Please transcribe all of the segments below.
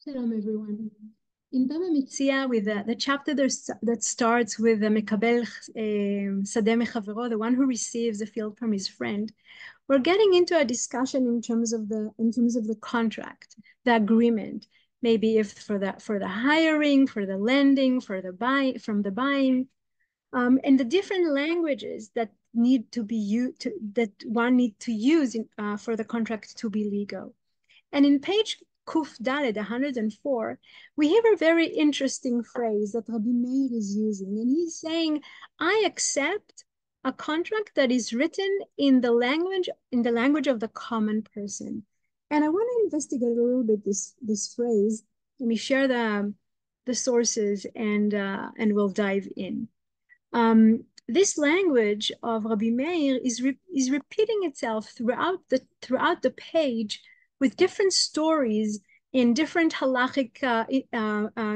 Shalom, everyone. In Bava Metzia, with the chapter that starts with the Mekabel Sadeh Mechavero, the one who receives a field from his friend, we're getting into a discussion in terms of the contract, the agreement, maybe if for the hiring, for the lending, for the buying, and the different languages that need to be used that one need to use for the contract to be legal. And in page Kuf Dalet 104, we have a very interesting phrase that Rabbi Meir is using. And he's saying, I accept a contract that is written in the language of the common person. And I want to investigate a little bit this phrase. Let me share the sources and we'll dive in. This language of Rabbi Meir is repeating itself throughout the page with different stories in different halachic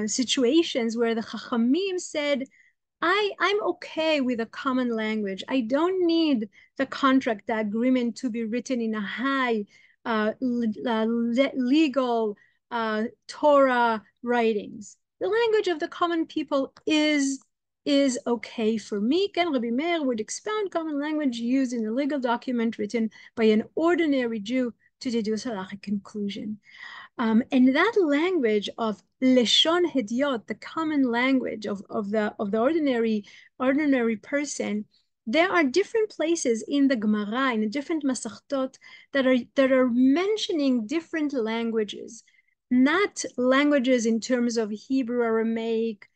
situations where the Chachamim said, I'm okay with a common language. I don't need the contract, the agreement to be written in a high legal Torah writings. The language of the common people is okay for me. Ken Rabbi Meir would expound common language used in a legal document written by an ordinary Jew to deduce halachic conclusion. And that language of leshon hediot, the common language of the ordinary person, there are different places in the Gemara, in the different Masachtot, that are mentioning different languages, not languages in terms of Hebrew, Aramaic,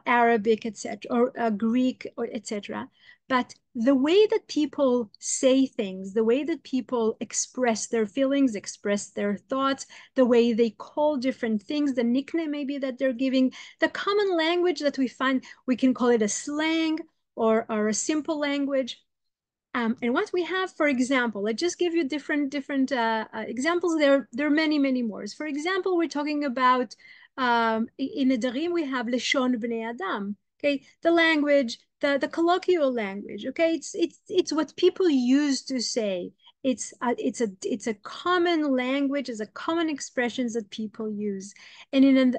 Arabic, etc., or Greek, or etc., but the way that people say things, the way that people express their feelings, express their thoughts, the way they call different things, the nickname maybe that they're giving, the common language that we find, we can call it a slang or a simple language. And what we have, for example, let's just give you different examples. There are many more. For example, we're talking about in Nedarim we have Leshon Bnei Adam. Okay, the language, the colloquial language. Okay, it's what people used to say. It's a common language, it's a common expressions that people use. And in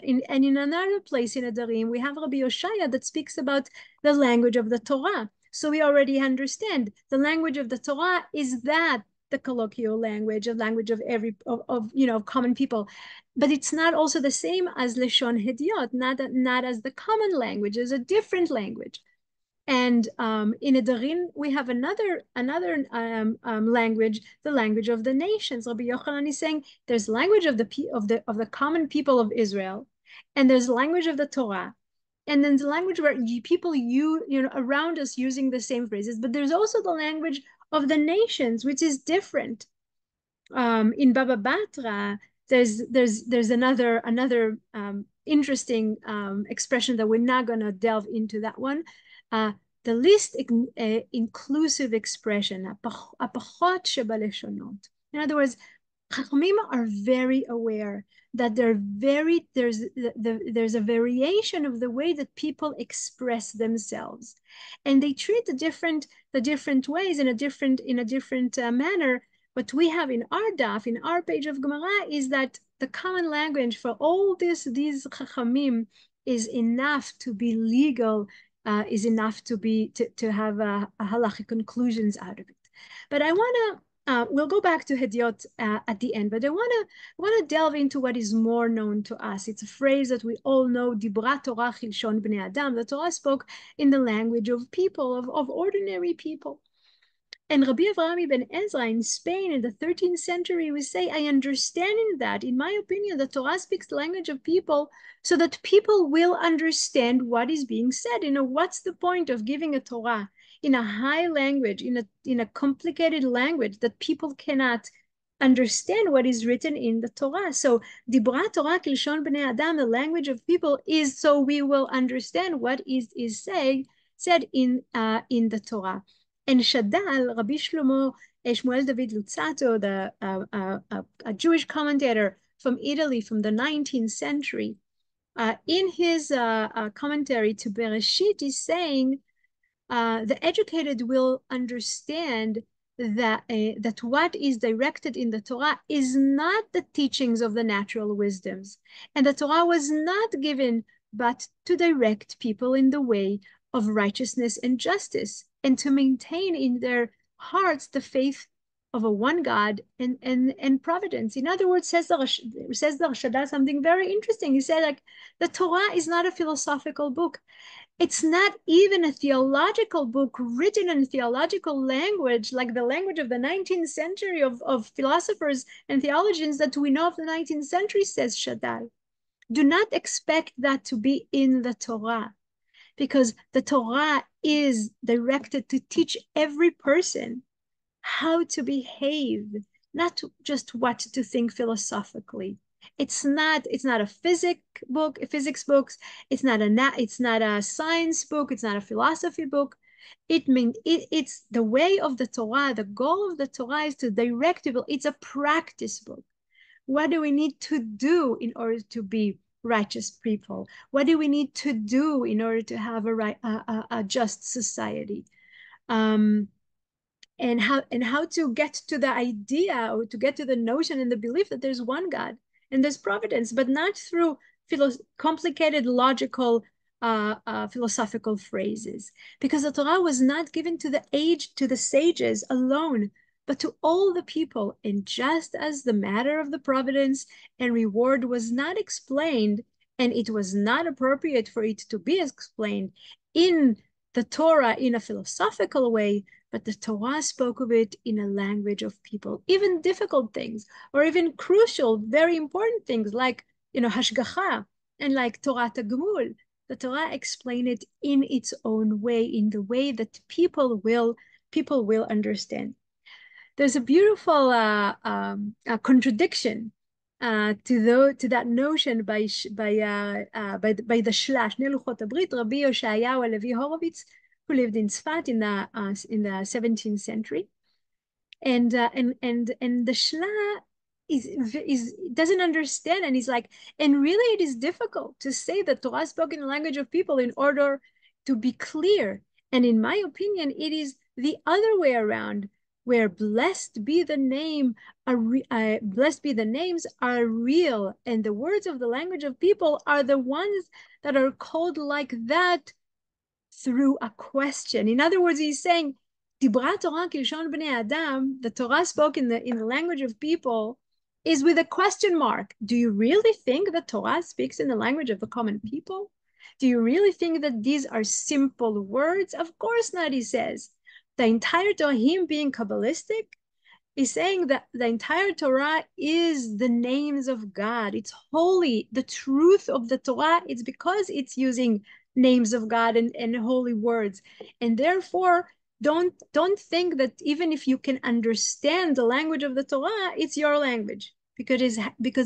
another place in Nedarim we have Rabbi Yoshaya that speaks about the language of the Torah. So we already understand the language of the Torah is that the colloquial language, a language of common people, but it's not also the same as Leshon Hediot, not as the common language, it's a different language. And in Nedarim, we have another language, the language of the nations. Rabbi Yochanan is saying there's language of the common people of Israel, and there's language of the Torah. And then the language where people around us using the same phrases, but there's also the language of the nations, which is different. In Baba Batra, there's another interesting expression that we're not going to delve into that one. The least inclusive expression, apachot shebaleshonot. In other words, Chachamim are very aware that there's a variation of the way that people express themselves, and they treat the different ways in a different manner. What we have in our daf, in our page of Gemara, is that the common language for all these Chachamim is enough to be legal, is enough to have a halachic conclusions out of it. But I want to. We'll go back to Hediot at the end, but I want to delve into what is more known to us. It's a phrase that we all know, Dibra Torah Chilshon Bnei Adam. The Torah spoke in the language of people, of ordinary people. And Rabbi Avraham ibn Ezra in Spain in the 13th century would say, I understand in that, in my opinion, the Torah speaks the language of people so that people will understand what is being said. What's the point of giving a Torah in a high language, in a complicated language that people cannot understand what is written in the Torah? So Dibra Torah Kilshon Bnei Adam, the language of people, is so we will understand what is said in the Torah. And Shaddal, Rabbi Shlomo Shmuel David Luzzatto, a Jewish commentator from Italy from the 19th century, in his commentary to Bereshit is saying, the educated will understand that what is directed in the Torah is not the teachings of the natural wisdoms. And the Torah was not given but to direct people in the way of righteousness and justice, and to maintain in their hearts the faith of a one God and providence. In other words, says the Rashada something very interesting. He said, like, the Torah is not a philosophical book. It's not even a theological book written in theological language, like the language of the 19th century of philosophers and theologians that we know of the 19th century, says Shaddai. Do not expect that to be in the Torah, because the Torah is directed to teach every person how to behave, not just what to think philosophically. It's not a physics book. It's not a science book. It's not a philosophy book. It's the way of the Torah. The goal of the Torah is to direct people. It's a practice book. What do we need to do in order to be righteous people? What do we need to do in order to have a just society? And how to get to the idea, or to get to the notion and the belief that there's one God and there's providence, but not through complicated logical philosophical phrases, because the Torah was not given to the sages alone, but to all the people. And just as the matter of the providence and reward was not explained, and it was not appropriate for it to be explained in the Torah in a philosophical way, but the Torah spoke of it in a language of people, even difficult things, or even crucial, very important things like, hashgacha, and like Torah Tagmul. The Torah explained it in its own way, in the way that people will understand. There's a beautiful contradiction to that notion by the Shlash, Shnei Luchot HaBrit, Rabbi Yoshayahu HaLevi Horovitz, who lived in Tzfat in the 17th century, and the Shla is doesn't understand, and he's like, and really it is difficult to say that Torah spoke in the language of people in order to be clear. And in my opinion, it is the other way around, where blessed be the names are real, and the words of the language of people are the ones that are called like that through a question. In other words, he's saying, Dibra Torah kilshon bnei Adam, the Torah spoke in the language of people, is with a question mark. Do you really think that Torah speaks in the language of the common people? Do you really think that these are simple words? Of course not, he says. The entire Torah, him being Kabbalistic, is saying that the entire Torah is the names of God. It's holy. The truth of the Torah, it's because it's using names of God and holy words. And therefore, don't think that even if you can understand the language of the Torah, it's your language, because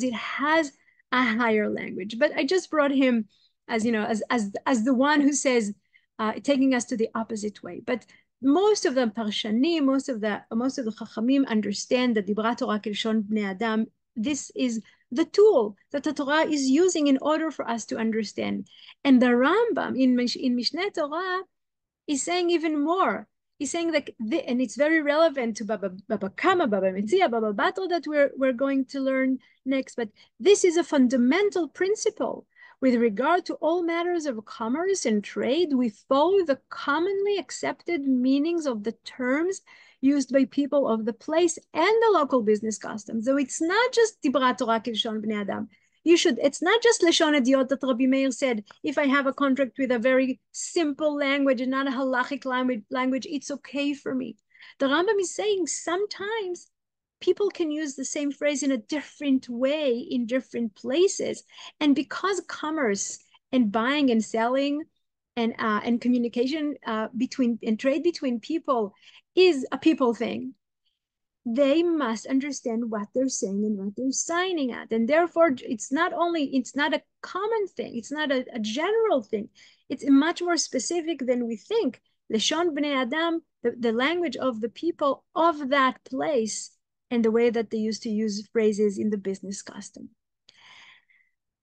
it has a higher language. But I just brought him as the one who says, taking us to the opposite way. But most of the Parshanim, most of the Chachamim understand that Dibra Torah Kilshon Bnei Adam. This is the tool that the Torah is using in order for us to understand. And the Rambam in Mishneh Torah is saying even more. He's saying that, and it's very relevant to Bava Metzia, Bava Batra that we're going to learn next. But this is a fundamental principle. With regard to all matters of commerce and trade, we follow the commonly accepted meanings of the terms used by people of the place and the local business customs. So it's not just Dibra Torah Kilshon Bnei Adam. It's not just Lashon Hadiot that Rabbi Meir said, if I have a contract with a very simple language and not a halachic language, it's okay for me. The Rambam is saying sometimes people can use the same phrase in a different way in different places. And because commerce and buying and selling and communication and trade between people is a people thing, they must understand what they're saying and what they're signing at. And therefore, it's not a common thing. It's not a general thing. It's much more specific than we think. Leshon Bnei Adam, the language of the people of that place, and the way that they used to use phrases in the business custom.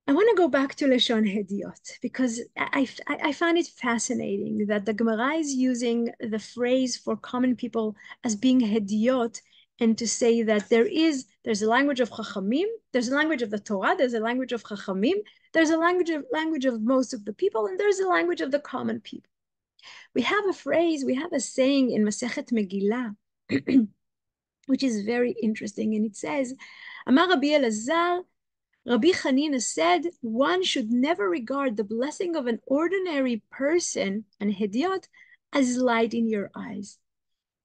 I want to go back to Lashon Hediot because I find it fascinating that the Gemara is using the phrase for common people as being Hediot, and to say that there's a language of Chachamim, there's a language of the Torah, there's a language of Chachamim, there's a language of most of the people, and there's a language of the common people. We have a phrase, we have a saying in Masechet Megillah, which is very interesting, and it says, Amar Rabbi Elazar, Rabbi Hanina said, one should never regard the blessing of an ordinary person, an hediot, as light in your eyes.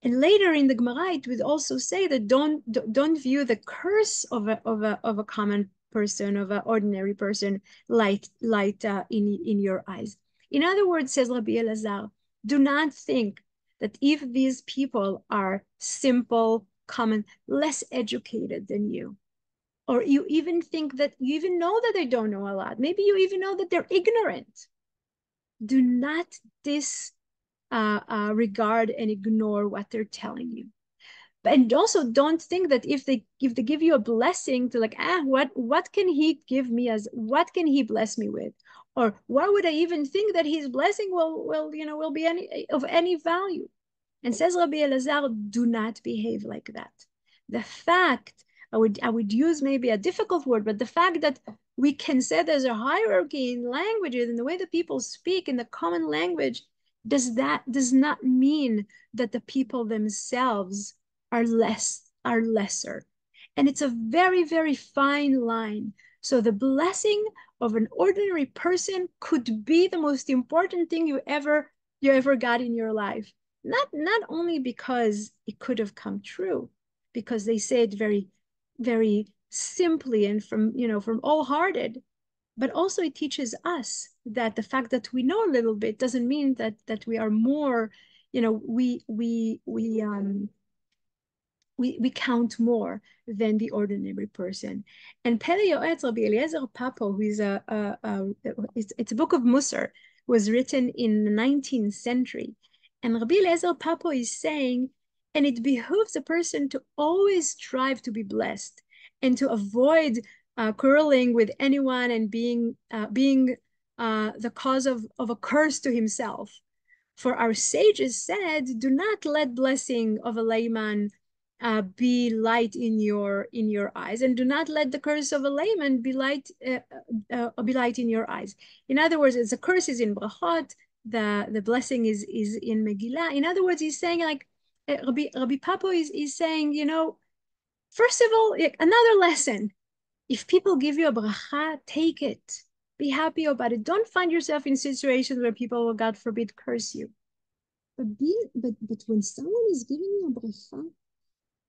And later in the Gemara, it would also say that don't view the curse of a common person, of an ordinary person, light in your eyes. In other words, says Rabbi Elazar, do not think that if these people are simple, common, less educated than you, or you even think that you even know that they don't know a lot. Maybe you even know that they're ignorant. Do not disregard and ignore what they're telling you. And also don't think that if they give you a blessing to like, what can he give me as, what can he bless me with? Or why would I even think that his blessing will be of any value? And says Rabbi Elazar, do not behave like that. The fact, I would use maybe a difficult word, but the fact that we can say there's a hierarchy in languages and the way that people speak in the common language does not mean that the people themselves are lesser. And it's a very, very fine line. So the blessing of an ordinary person could be the most important thing you ever got in your life. Not only because it could have come true, because they say it very, very simply and from all hearted, but also it teaches us that the fact that we know a little bit doesn't mean that we are more, we count more than the ordinary person. And Pele Yoetz Rabbi Eliezer Papo, who is it's a book of Musar, was written in the 19th century. And Rabbi Eliezer Papo is saying, and it behooves a person to always strive to be blessed and to avoid quarreling with anyone and being the cause of a curse to himself. For our sages said, do not let blessing of a layman be light in your eyes, and do not let the curse of a layman be light in your eyes. In other words, as the curse is in brachot, the blessing is in Megillah. In other words, he's saying like Rabbi Papo is saying, first of all, another lesson. If people give you a bracha, take it. Be happy about it. Don't find yourself in situations where people will, God forbid, curse you. But when someone is giving you a bracha,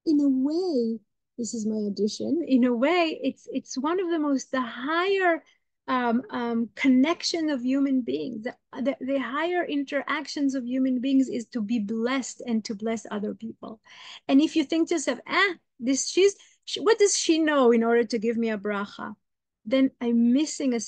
in a way, this is my addition, in a way, it's one of the higher connection of human beings. The higher interactions of human beings is to be blessed and to bless other people. And if you think to yourself, what does she know in order to give me a bracha? Then I'm missing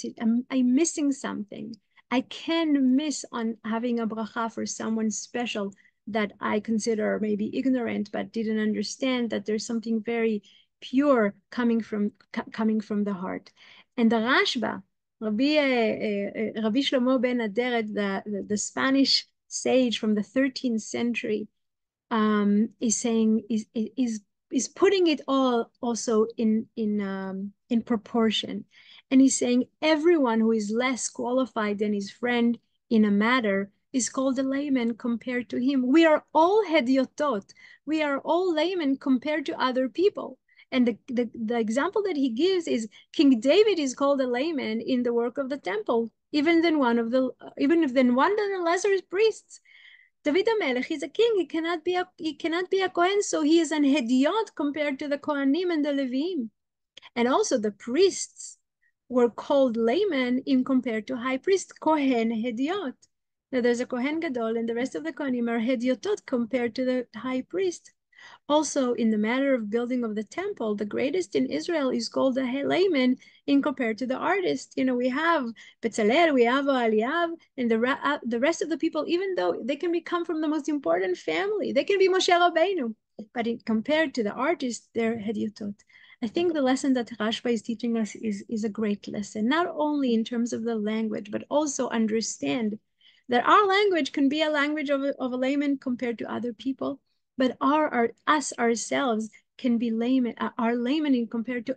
something. I can miss on having a bracha for someone special that I consider maybe ignorant, but didn't understand that there's something very pure coming from the heart. And the Rashba, Rabbi Shlomo ben Aderet, the Spanish sage from the 13th century, is saying is putting it all also in proportion, and he's saying everyone who is less qualified than his friend in a matter is called a layman compared to him. We are all hediotot. We are all laymen compared to other people. And the example that he gives is King David is called a layman in the work of the temple, even than one of the lesser priests. David HaMelech is a king. He cannot be a Kohen, so he is an hediot compared to the Kohanim and the Levim. And also the priests were called laymen in compared to high priest, Kohen hediot. Now there's a Kohen Gadol, and the rest of the Kohanim are hediotot compared to the high priest. Also, in the matter of building of the temple, the greatest in Israel is called a layman in compared to the artist. We have Bezalel, we have Eliav, and the rest of the people, even though they can come from the most important family, they can be Moshe Rabbeinu, but compared to the artist, they're hediotot. I think the lesson that Rashba is teaching us is a great lesson, not only in terms of the language, but also understand that our language can be a language of a layman compared to other people, but us ourselves can be layman, our layman in compared to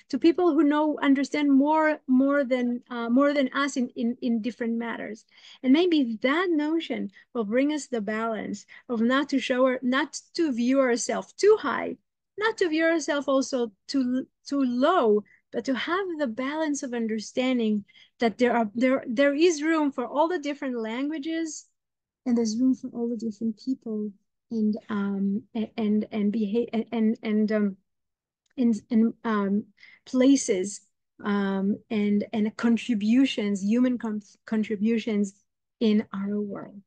to people who understand more than us in different matters. And maybe that notion will bring us the balance of not to view ourselves too high, not to view ourselves also too low, but to have the balance of understanding that there is room for all the different languages, and there's room for all the different people, and behave and places, and contributions, human contributions in our world.